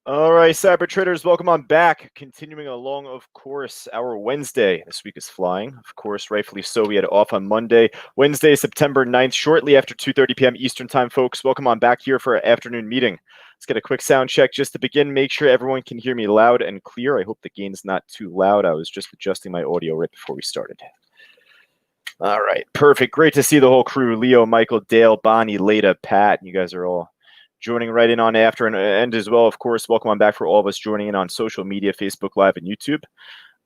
All right, cyber traders, welcome on back. Continuing along, of course, our Wednesday. This week is flying, of course, rightfully so. We had off on Monday, Wednesday, September 9th, shortly after 2:30 p.m. Eastern time, folks. Welcome on back here for our afternoon meeting. Let's get a quick sound check just to begin. Make sure everyone can hear me loud and clear. I hope the gain is not too loud. I was just adjusting my audio right before we started. All right, perfect. Great to see the whole crew. Leo, Michael, Dale, Bonnie, Leda, Pat. You guys are all joining right in on after and as well, of course. Welcome on back for all of us joining in on social media, Facebook Live and YouTube.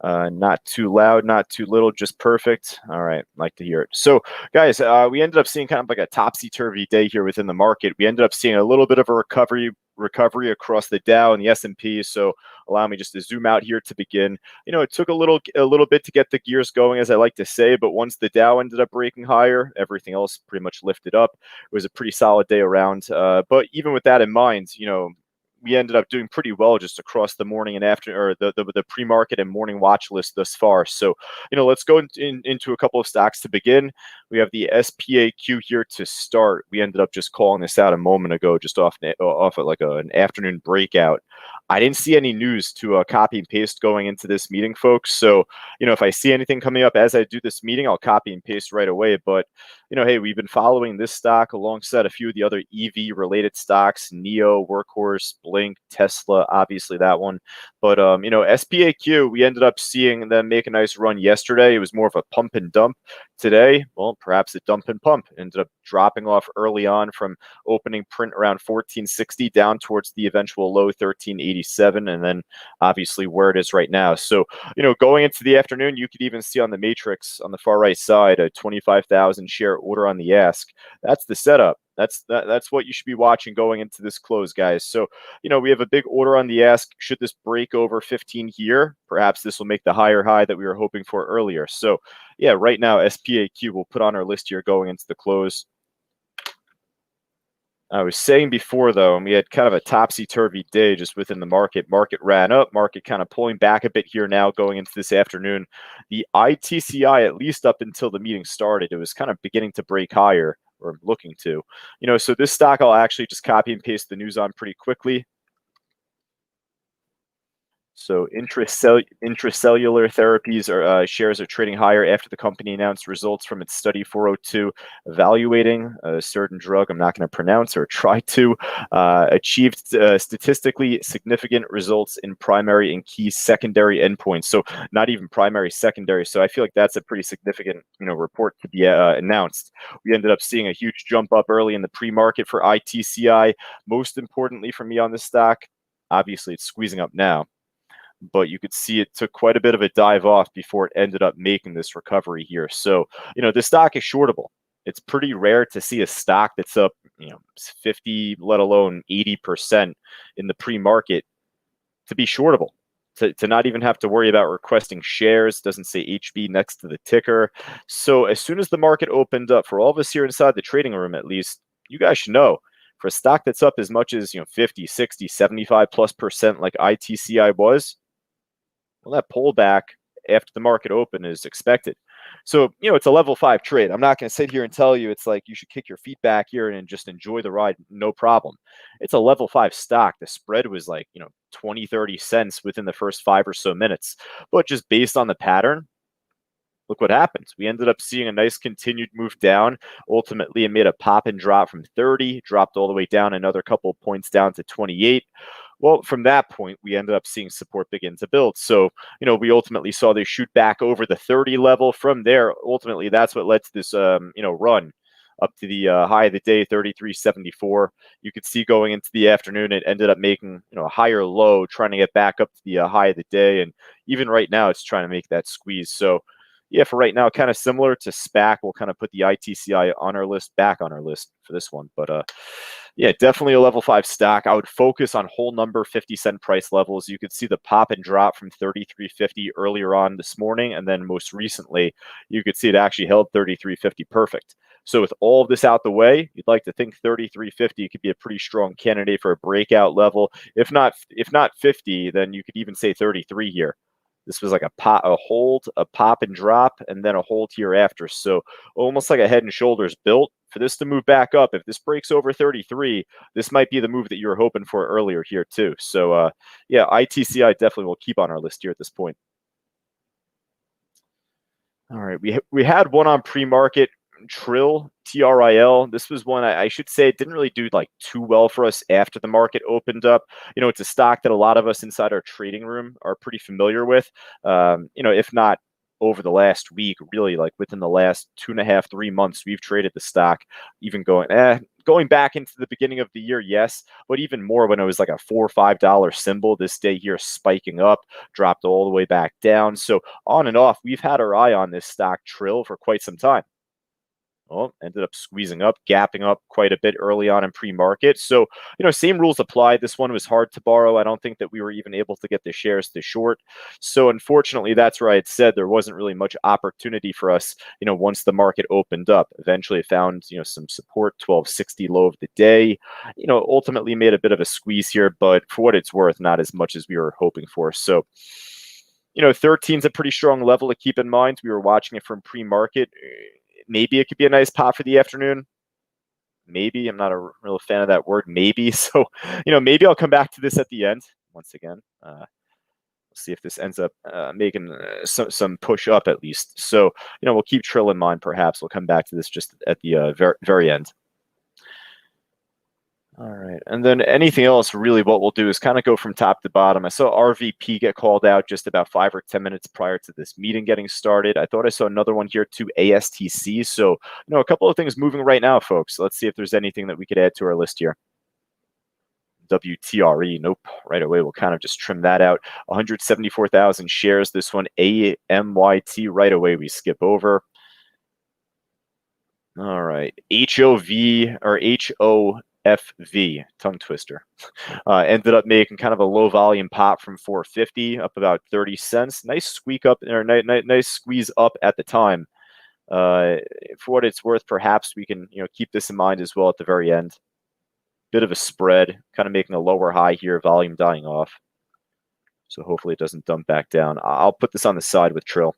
Not too loud, not too little, just perfect. All right, like to hear it. So, guys, we ended up seeing kind of like a topsy-turvy day here within the market. We ended up seeing a little bit of a recovery across the Dow and the S&P. So, allow me just to zoom out here to begin. You know, it took a little bit to get the gears going, as I like to say, but once the Dow ended up breaking higher, everything else pretty much lifted up. It was a pretty solid day around. But even with that in mind, you know, we ended up doing pretty well just across the morning and after, or the pre-market and morning watch list thus far. So, you know, let's go into a couple of stocks to begin. We have the SPAQ here to start. We ended up just calling this out a moment ago, just off of like an afternoon breakout. I didn't see any news to copy and paste going into this meeting, folks. So, you know, if I see anything coming up as I do this meeting, I'll copy and paste right away. But, you know, hey, we've been following this stock alongside a few of the other EV related stocks, Neo, Workhorse, Blink, Tesla, obviously that one. But, you know, SPAQ, we ended up seeing them make a nice run yesterday. It was more of a pump and dump. Today, well, perhaps a dump and pump. Ended up dropping off early on from opening print around 1460 down towards the eventual low 1387, and then obviously where it is right now. So, you know, going into the afternoon, you could even see on the matrix on the far right side a 25,000 share order on the ask. That's the setup. That's what you should be watching going into this close, guys. So, you know, we have a big order on the ask. Should this break over 15 here, perhaps this will make the higher high that we were hoping for earlier. So, yeah, right now SPAQ will put on our list here going into the close. I was saying before, though, we had kind of a topsy-turvy day just within the market. Market ran up, market kind of pulling back a bit here now going into this afternoon. The ITCI, at least up until the meeting started, it was kind of beginning to break higher, or looking to. You know, so this stock I'll actually just copy and paste the news on pretty quickly. So intracellular therapies shares are trading higher after the company announced results from its study 402 evaluating a certain drug I'm not going to pronounce or try to achieved statistically significant results in primary and key secondary endpoints. So not even primary, secondary. So I feel like that's a pretty significant, you know, report to be announced. We ended up seeing a huge jump up early in the pre-market for ITCI. Most importantly for me on this stock, obviously it's squeezing up now, but you could see it took quite a bit of a dive off before it ended up making this recovery here. So, you know, this stock is shortable. It's pretty rare to see a stock that's up, you know, 50, let alone 80% in the pre-market to be shortable. To not even have to worry about requesting shares, doesn't say HB next to the ticker. So as soon as the market opened up, for all of us here inside the trading room at least, you guys should know, for a stock that's up as much as, you know, 50, 60, 75+% like ITCI was, well, that pullback after the market open is expected. So, you know, it's a level 5 trade. I'm not going to sit here and tell you it's like you should kick your feet back here and just enjoy the ride. No problem. It's a level 5 stock. The spread was like, you know, 20, 30 cents within the first 5 or so minutes. But just based on the pattern, look what happens. We ended up seeing a nice continued move down. Ultimately, it made a pop and drop from 30, dropped all the way down another couple of points down to 28. Well, from that point, we ended up seeing support begin to build. So, you know, we ultimately saw they shoot back over the 30 level. From there, ultimately, that's what led to this, you know, run up to the high of the day, 33.74. You could see going into the afternoon, it ended up making, you know, a higher low, trying to get back up to the high of the day. And even right now, it's trying to make that squeeze. So, yeah, for right now, kind of similar to SPAC. We'll kind of put the ITCI on our list, back on our list for this one. But yeah, definitely a level 5 stock. I would focus on whole number 50-cent price levels. You could see the pop and drop from 33.50 earlier on this morning. And then most recently, you could see it actually held 33.50 perfect. So with all of this out the way, you'd like to think 33.50 could be a pretty strong candidate for a breakout level. If not 50, then you could even say 33 here. This was like a hold, a pop and drop, and then a hold here after. So almost like a head and shoulders built for this to move back up, if this breaks over 33, this might be the move that you were hoping for earlier here too. So yeah, ITCI definitely will keep on our list here at this point. All right, we had one on pre-market, Trill, TRIL. This was one I should say it didn't really do like too well for us after the market opened up. You know, it's a stock that a lot of us inside our trading room are pretty familiar with. You know, if not over the last week, really like within the last 2.5, 3 months, we've traded the stock, even going back into the beginning of the year, yes, but even more when it was like a $4 or $5 symbol. This day here spiking up, dropped all the way back down. So on and off, we've had our eye on this stock Trill for quite some time. Well, ended up squeezing up, gapping up quite a bit early on in pre-market. So, you know, same rules apply. This one was hard to borrow. I don't think that we were even able to get the shares to short. So unfortunately, that's where I had said there wasn't really much opportunity for us, you know, once the market opened up. Eventually it found, you know, some support, 1260 low of the day, you know, ultimately made a bit of a squeeze here, but for what it's worth, not as much as we were hoping for. So, you know, 13 is a pretty strong level to keep in mind. We were watching it from pre-market. Maybe it could be a nice pop for the afternoon. Maybe. I'm not a real fan of that word, maybe. So, you know, maybe I'll come back to this at the end once again. We'll see if this ends up making some push up at least. So, you know, we'll keep Trill in mind. Perhaps we'll come back to this just at the very end. All right. And then anything else, really, what we'll do is kind of go from top to bottom. I saw RVP get called out just about 5 or 10 minutes prior to this meeting getting started. I thought I saw another one here too, ASTC. So, you know, a couple of things moving right now, folks. Let's see if there's anything that we could add to our list here. WTRE, nope. Right away, we'll kind of just trim that out. 174,000 shares. This one, AMYT, right away, we skip over. All right. HOV or HOFV, tongue twister. Ended up making kind of a low volume pop from 450 up about 30 cents. Nice squeak up or nice squeeze up at the time. For what it's worth, perhaps we can, you know, keep this in mind as well at the very end. Bit of a spread, kind of making a lower high here, volume dying off. So hopefully it doesn't dump back down. I'll put this on the side with Trill.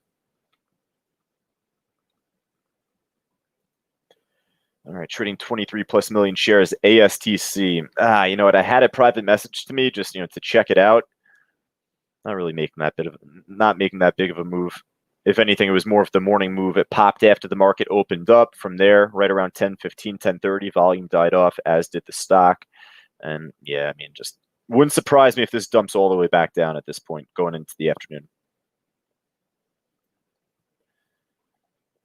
All right, trading 23+ million shares, ASTC. You know what? I had a private message to me just, you know, to check it out. Not really making that big of a move. If anything, it was more of the morning move. It popped after the market opened up. From there, right around 10:15, 10:30, volume died off, as did the stock. And yeah, I mean, just wouldn't surprise me if this dumps all the way back down at this point going into the afternoon.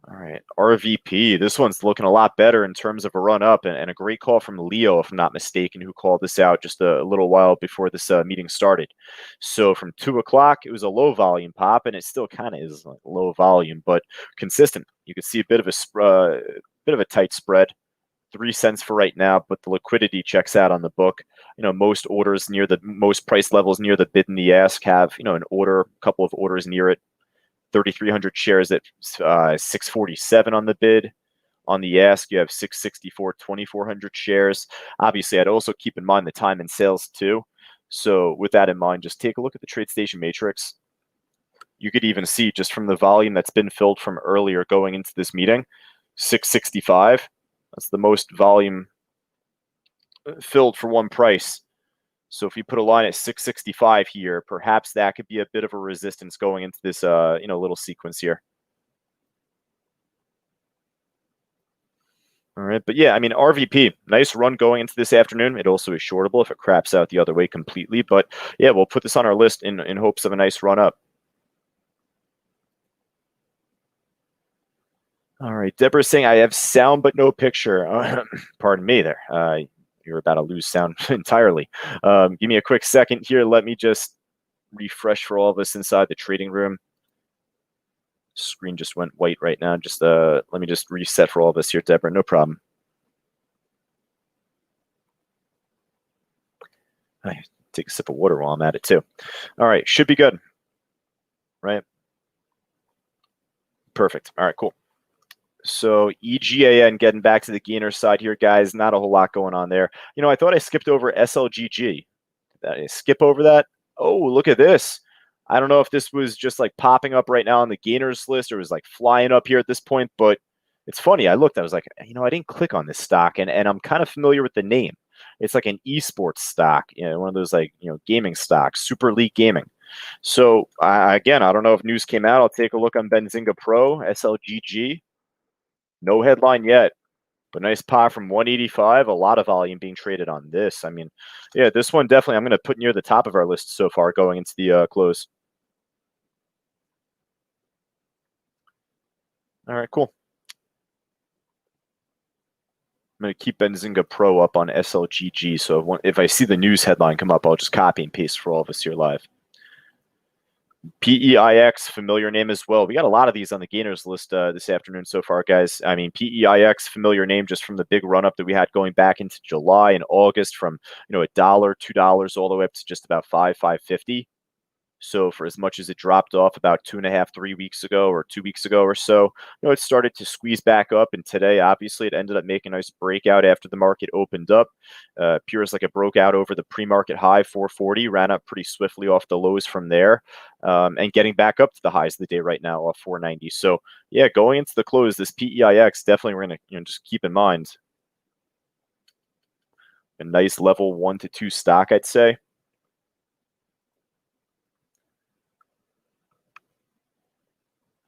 All right, RVP. This one's looking a lot better in terms of a run up, and a great call from Leo, if I'm not mistaken, who called this out just a little while before this meeting started. So from 2 o'clock, it was a low volume pop, and it still kind of is like low volume, but consistent. You can see a bit of a tight spread. 3 cents for right now, but the liquidity checks out on the book. You know, most orders near the most price levels near the bid and the ask have, you know, a couple of orders near it. 3,300 shares at 647 on the bid. On the ask, you have 664, 2,400 shares. Obviously, I'd also keep in mind the time and sales too. So with that in mind, just take a look at the TradeStation matrix. You could even see just from the volume that's been filled from earlier going into this meeting, 665. That's the most volume filled for one price. So if we put a line at 665 here, perhaps that could be a bit of a resistance going into this, you know, little sequence here. All right, but yeah, I mean, RVP, nice run going into this afternoon. It also is shortable if it craps out the other way completely. But yeah, we'll put this on our list in hopes of a nice run up. All right, Deborah's saying I have sound but no picture. Pardon me there. You're about to lose sound entirely. Give me a quick second here. Let me just refresh for all of us inside the trading room. Screen just went white right now. Just let me just reset for all of us here, Deborah. No problem. I take a sip of water while I'm at it too. All right, should be good. Right? Perfect. All right, cool. So EGAN, getting back to the gainer side here, guys. Not a whole lot going on there. You know, I thought I skipped over SLGG. Did I skip over that? Oh, look at this. I don't know if this was just like popping up right now on the gainers list or was like flying up here at this point, but It's funny. I looked. I was like, I didn't click on this stock, and I'm kind of familiar with the name. It's like an esports stock, one of those like gaming stocks, Super League Gaming. So again, I don't know if news came out. I'll take a look on Benzinga Pro, SLGG. No headline yet, but nice pop from 185. A lot of volume being traded on this. I mean, yeah, this one definitely I'm going to put near the top of our list so far going into the close. All right, cool. I'm going to keep Benzinga Pro up on SLGG. So if I see the news headline come up, I'll just copy and paste for all of us here live. PEIX, familiar name as well. We got a lot of these on the gainers list this afternoon so far, guys. I mean, PEIX, familiar name just from the big run up that we had going back into July and August from, $1, $2 all the way up to just about $5.50. So for as much as it dropped off about 2.5, 3 weeks ago or 2 weeks ago or so, it started to squeeze back up. And today, obviously, it ended up making a nice breakout after the market opened up. Appears like it broke out over the pre-market high, 440, ran up pretty swiftly off the lows from there, and getting back up to the highs of the day right now off 490. So yeah, going into the close, this PEIX definitely we're going to just keep in mind a nice level 1 to 2 stock, I'd say.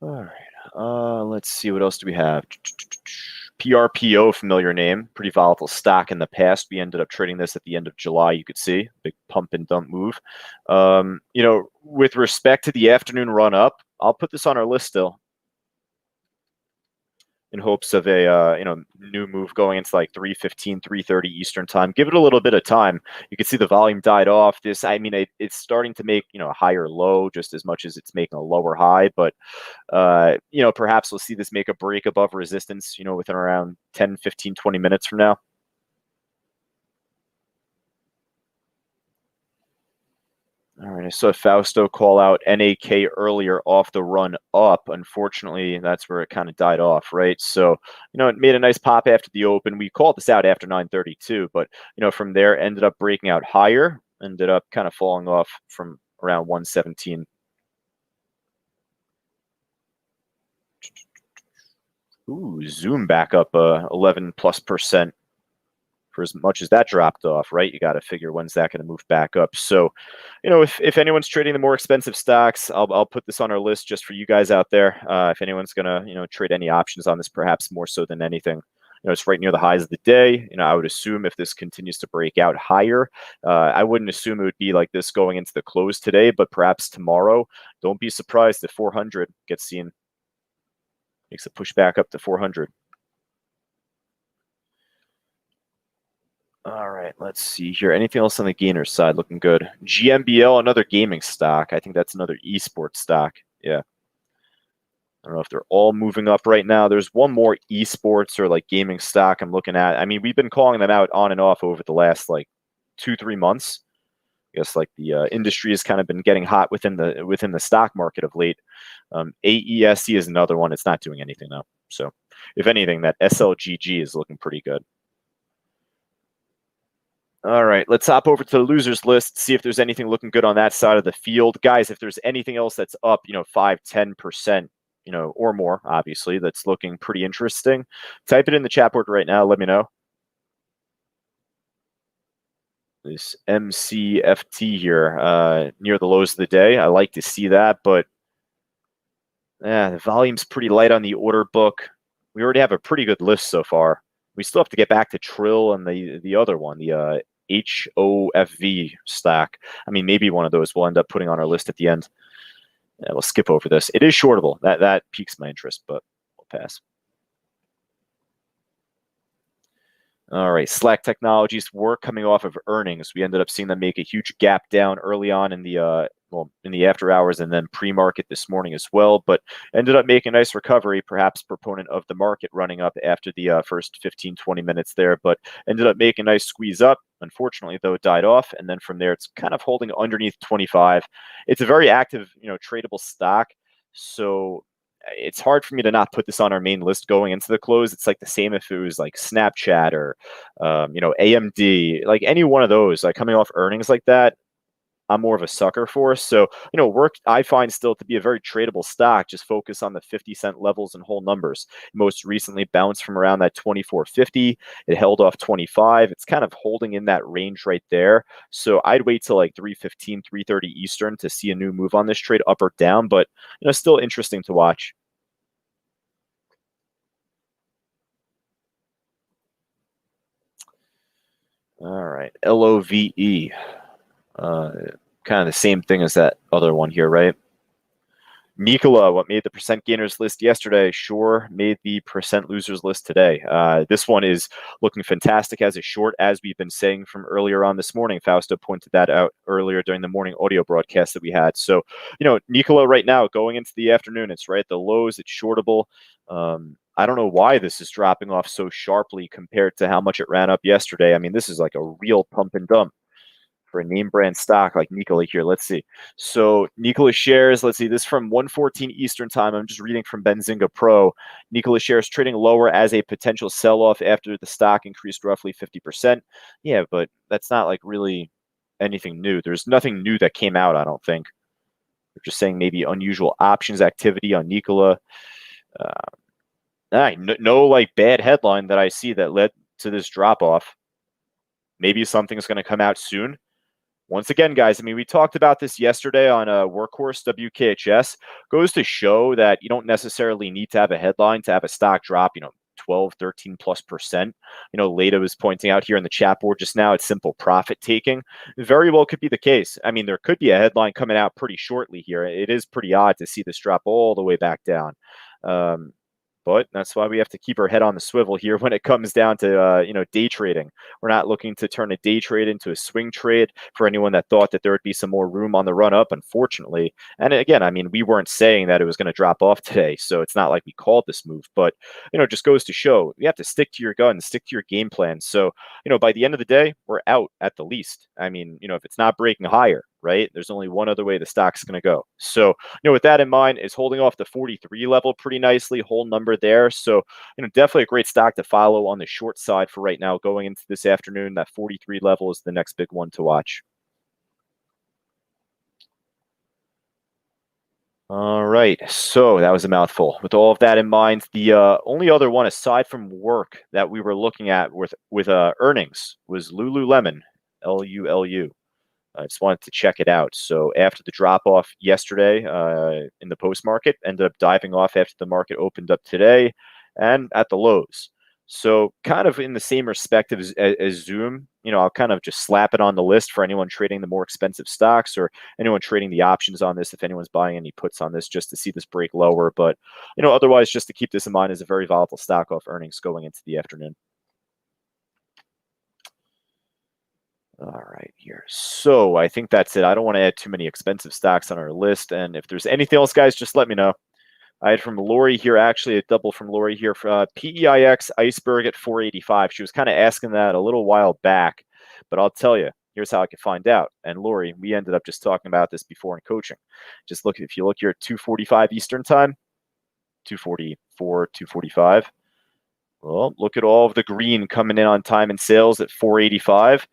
All right. Let's see. What else do we have? PRPO, familiar name. Pretty volatile stock in the past. We ended up trading this at the end of July. You could see big pump and dump move. With respect to the afternoon run up, I'll put this on our list still, in hopes of a new move going into like 3:15, 3:30 Eastern time. Give it a little bit of time. You can see the volume died off. This, I mean, it's starting to make a higher low just as much as it's making a lower high. But perhaps we'll see this make a break above resistance. Within around 10, 15, 20 minutes from now. All right, I saw Fausto call out NAK earlier off the run up. Unfortunately, that's where it kind of died off, right? So, it made a nice pop after the open. We called this out after 932, but, from there ended up breaking out higher, ended up kind of falling off from around 117. Ooh, Zoom back up 11+% for as much as that dropped off, right? You got to figure when's that going to move back up. So, if anyone's trading the more expensive stocks, I'll put this on our list just for you guys out there. If anyone's going to, trade any options on this, perhaps more so than anything, it's right near the highs of the day. I would assume if this continues to break out higher, I wouldn't assume it would be like this going into the close today, but perhaps tomorrow. Don't be surprised if 400 gets seen, makes a push back up to 400. All right, let's see here. Anything else on the gainer side looking good? Gmbl, another gaming stock. I think that's another esports stock. Yeah. I don't know if they're all moving up right now. There's one more esports or like gaming stock I'm looking at. I mean, we've been calling them out on and off over the last like 2-3 months. I guess like the industry has kind of been getting hot within the stock market of late. AESC is another one. It's not doing anything though. So if anything, that SLGG is looking pretty good. All right, let's hop over to the losers list, see if there's anything looking good on that side of the field. Guys, if there's anything else that's up, 5, 10%, or more, obviously, that's looking pretty interesting, type it in the chat board right now. Let me know. This MCFT here, near the lows of the day. I like to see that, but the volume's pretty light on the order book. We already have a pretty good list so far. We still have to get back to Trill and the other one, the HOFV stock. I mean, maybe one of those we'll end up putting on our list at the end. Yeah, we'll skip over this. It is shortable. That piques my interest, but we'll pass. All right, Slack Technologies were coming off of earnings. We ended up seeing them make a huge gap down early on in the in the after hours and then pre-market this morning as well, but ended up making a nice recovery, perhaps proponent of the market running up after the first 15, 20 minutes there, but ended up making a nice squeeze up. Unfortunately, though, it died off, and then from there, it's kind of holding underneath 25. It's a very active, tradable stock, so it's hard for me to not put this on our main list going into the close. It's like the same if it was like Snapchat or, AMD, like any one of those, like coming off earnings like that. I'm more of a sucker for. So, Work I find still to be a very tradable stock. Just focus on the 50-cent levels and whole numbers. Most recently bounced from around that 24.50. It held off 25. It's kind of holding in that range right there. So I'd wait till like 3:15, 3:30 Eastern to see a new move on this trade, up or down. But still interesting to watch. All right, LOVE. Kind of the same thing as that other one here, right? Nikola, what made the percent gainers list yesterday, sure made the percent losers list today. This one is looking fantastic as a short, as we've been saying from earlier on this morning. Fausto pointed that out earlier during the morning audio broadcast that we had. So, Nikola right now going into the afternoon, it's right at the lows, it's shortable. I don't know why this is dropping off so sharply compared to how much it ran up yesterday. I mean, this is like a real pump and dump for a name brand stock like Nikola here. Let's see. So Nikola shares, let's see, this from 1:14 Eastern time. I'm just reading from Benzinga Pro. Nikola shares trading lower as a potential sell-off after the stock increased roughly 50%. Yeah, but that's not like really anything new. There's nothing new that came out, I don't think. They're just saying maybe unusual options activity on Nikola. No like bad headline that I see that led to this drop-off. Maybe something's going to come out soon. Once again, guys, I mean, we talked about this yesterday on Workhorse WKHS. Goes to show that you don't necessarily need to have a headline to have a stock drop, 12, 13 plus percent. Leda was pointing out here in the chat board just now, it's simple profit taking. Very well could be the case. I mean, there could be a headline coming out pretty shortly here. It is pretty odd to see this drop all the way back down. But that's why we have to keep our head on the swivel here when it comes down to, day trading. We're not looking to turn a day trade into a swing trade for anyone that thought that there would be some more room on the run up, unfortunately. And again, I mean, we weren't saying that it was going to drop off today, so it's not like we called this move. But, it just goes to show you have to stick to your guns, stick to your game plan. So, by the end of the day, we're out at the least. I mean, if it's not breaking higher, right, there's only one other way the stock's going to go. So, with that in mind, is holding off the 43 level pretty nicely, whole number there. So, definitely a great stock to follow on the short side for right now going into this afternoon. That 43 level is the next big one to watch. All right, so that was a mouthful. With all of that in mind, the only other one aside from work that we were looking at with earnings was Lululemon, LULU. I just wanted to check it out. So after the drop off yesterday in the post market, ended up diving off after the market opened up today and at the lows. So kind of in the same respect as Zoom, I'll kind of just slap it on the list for anyone trading the more expensive stocks or anyone trading the options on this, if anyone's buying any puts on this, just to see this break lower. But, otherwise, just to keep this in mind, is a very volatile stock off earnings going into the afternoon. All right, here. So I think that's it. I don't want to add too many expensive stocks on our list. And if there's anything else, guys, just let me know. I had from Lori here, actually a double from Lori here for PEIX Iceberg at 485. She was kind of asking that a little while back, but I'll tell you, here's how I can find out. And Lori, we ended up just talking about this before in coaching. Just look, if you look here at 2:45 Eastern time, 2:44, 2:45. Well, look at all of the green coming in on time and sales at 485.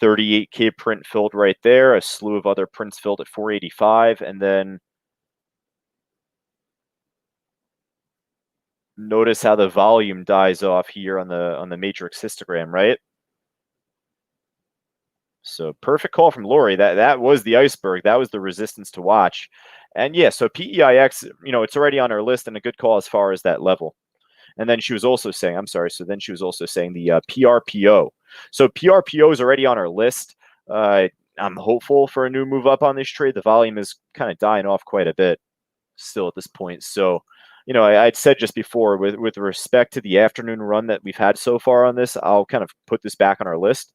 38K print filled right there, a slew of other prints filled at 485, and then notice how the volume dies off here on the matrix histogram, right? So perfect call from Lori. That was the iceberg. That was the resistance to watch. And yeah, so PEIX, it's already on our list and a good call as far as that level. And then she was also saying, I'm sorry, so then she was also saying the PRPO. So PRPO is already on our list. I'm hopeful for a new move up on this trade. The volume is kind of dying off quite a bit still at this point. So, I'd said just before, with respect to the afternoon run that we've had so far on this, I'll kind of put this back on our list.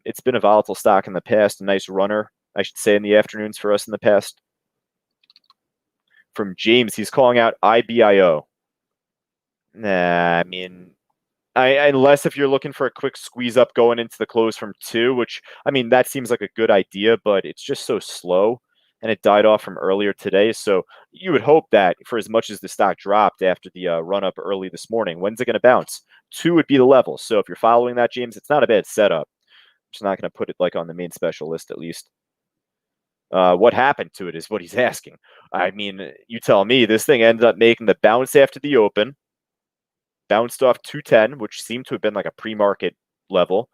It's been a volatile stock in the past, a nice runner, I should say, in the afternoons for us in the past. From James, he's calling out IBIO. Nah, I mean, unless if you're looking for a quick squeeze up going into the close from 2, which, I mean, that seems like a good idea, but it's just so slow, and it died off from earlier today. So you would hope that for as much as the stock dropped after the run up early this morning, when's it going to bounce? 2 would be the level. So if you're following that, James, it's not a bad setup. I'm just not going to put it like on the main special list at least. What happened to it is what he's asking. I mean, you tell me. This thing ended up making the bounce after the open, bounced off 210, which seemed to have been like a pre-market level,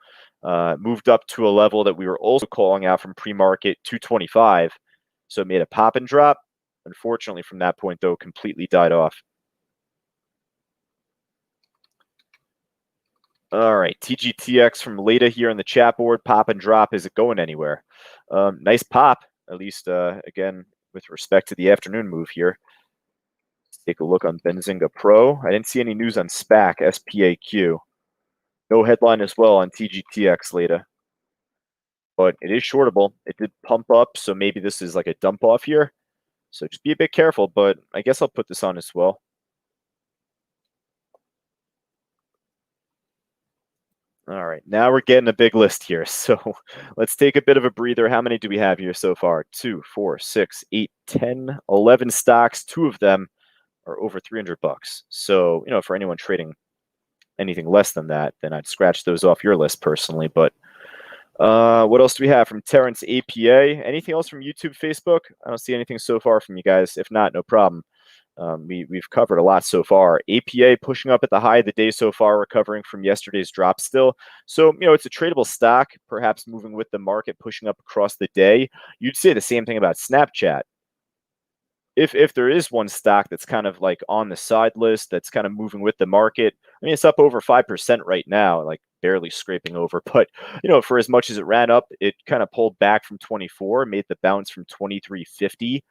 moved up to a level that we were also calling out from pre-market 225. So it made a pop and drop. Unfortunately, from that point, though, completely died off. All right, TGTX from Leda here on the chat board. Pop and drop. Is it going anywhere? Nice pop, at least, again, with respect to the afternoon move here. Let's take a look on Benzinga Pro. I didn't see any news on SPAC, SPAQ. No headline as well on TGTX Leda. But it is shortable. It did pump up, so maybe this is like a dump off here. So just be a bit careful, but I guess I'll put this on as well. All right, now we're getting a big list here. So let's take a bit of a breather. How many do we have here so far? 2, 4, 6, 8, 10, 11 stocks. 2 of them are over $300. So, you know, for anyone trading anything less than that, then I'd scratch those off your list personally. But what else do we have from Terrence APA? Anything else from YouTube, Facebook? I don't see anything so far from you guys. If not, no problem. We've covered a lot so far. APA pushing up at the high of the day so far, recovering from yesterday's drop still. So, you know, it's a tradable stock, perhaps moving with the market, pushing up across the day. You'd say the same thing about Snapchat. If there is one stock that's kind of like on the side list, that's kind of moving with the market, I mean, it's up over 5% right now, like barely scraping over. But, you know, for as much as it ran up, it kind of pulled back from 24, made the bounce from 23.50.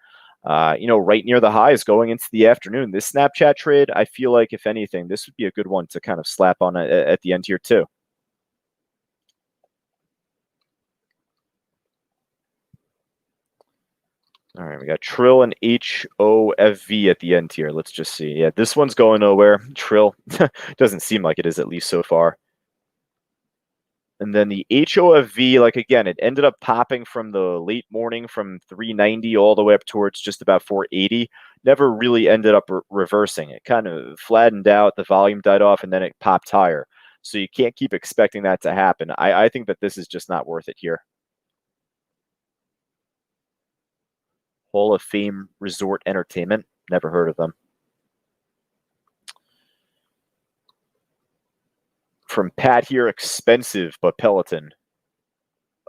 You know, right near the highs going into the afternoon. This Snapchat trade, I feel like, if anything, this would be a good one to kind of slap on at the end here too. All right, we got Trill and HOFV at the end here. Let's just see. Yeah, this one's going nowhere. Trill doesn't seem like it is, at least so far. And then the HOFV, like again, it ended up popping from the late morning from 390 all the way up towards just about 480. Never really ended up reversing. It kind of flattened out, the volume died off, and then it popped higher. So you can't keep expecting that to happen. I think that this is just not worth it here. Hall of Fame Resort Entertainment. Never heard of them. From Pat here, expensive, but Peloton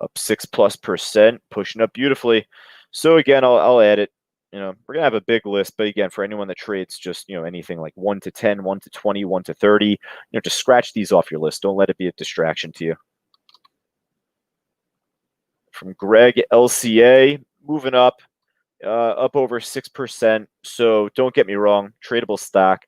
up 6+%, pushing up beautifully. So again, I'll add it. You know, we're gonna have a big list, but again, for anyone that trades just, you know, anything like 1 to 10, 1 to 20, 1 to 30, you know, just scratch these off your list. Don't let it be a distraction to you. From Greg LCA, moving up over 6%. So don't get me wrong, tradable stock.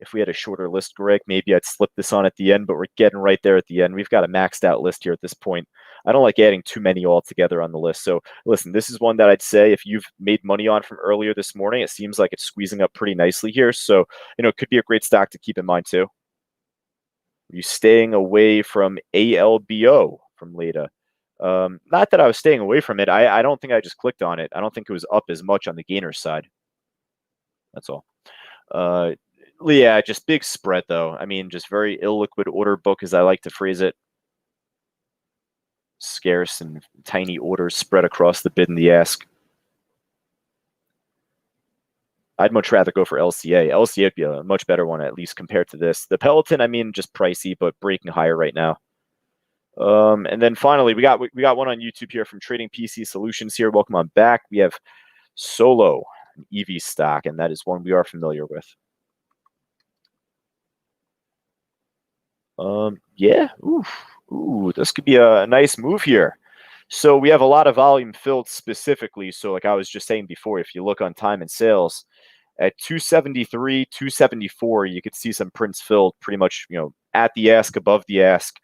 If we had a shorter list, Greg, maybe I'd slip this on at the end, but we're getting right there at the end. We've got a maxed out list here at this point. I don't like adding too many all together on the list. So listen, this is one that I'd say if you've made money on from earlier this morning, it seems like it's squeezing up pretty nicely here. So, you know, it could be a great stock to keep in mind too. Are you staying away from ALBO from Leda? Not that I was staying away from it. I don't think I just clicked on it. I don't think it was up as much on the gainer side. That's all. Yeah, just big spread though. I mean, just very illiquid order book, as I like to phrase it. Scarce and tiny orders spread across the bid and the ask. I'd much rather go for LCA. LCA would be a much better one, at least compared to this. The Peloton, I mean, just pricey, but breaking higher right now. And then finally, we got one on YouTube here from Trading PC Solutions here. Welcome on back. We have Solo, an EV stock, and that is one we are familiar with. Yeah. Ooh, this could be a nice move here. So we have a lot of volume filled specifically. So like I was just saying before, if you look on time and sales at 273, 274, you could see some prints filled pretty much, you know, at the ask, above the ask.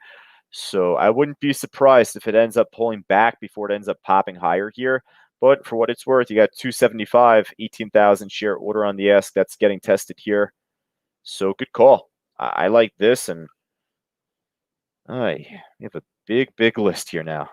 So I wouldn't be surprised if it ends up pulling back before it ends up popping higher here. But for what it's worth, you got 275, 18,000 share order on the ask. That's getting tested here. So good call. I like this, and we have a big list here now.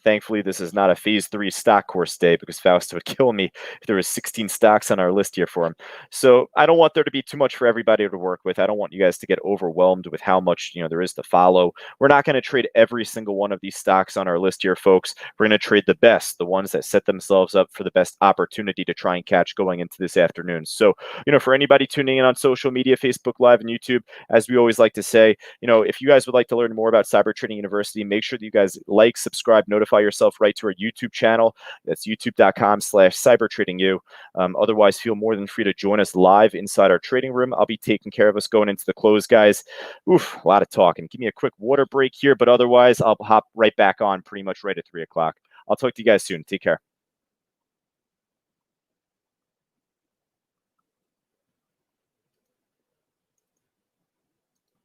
Thankfully, this is not a phase 3 stock course day because Fausto would kill me if there was 16 stocks on our list here for him. So I don't want there to be too much for everybody to work with. I don't want you guys to get overwhelmed with how much there is to follow. We're not going to trade every single one of these stocks on our list here, folks. We're going to trade the best, the ones that set themselves up for the best opportunity to try and catch going into this afternoon. So, for anybody tuning in on social media, Facebook Live and YouTube, as we always like to say, if you guys would like to learn more about Cyber Trading University, make sure that you guys like, subscribe, notify yourself right to our YouTube channel. That's youtube.com/cybertradingu. Otherwise, feel more than free to join us live inside our trading room. I'll be taking care of us going into the close, guys. Oof, a lot of talking. Give me a quick water break here, but otherwise, I'll hop right back on pretty much right at 3 o'clock. I'll talk to you guys soon. Take care.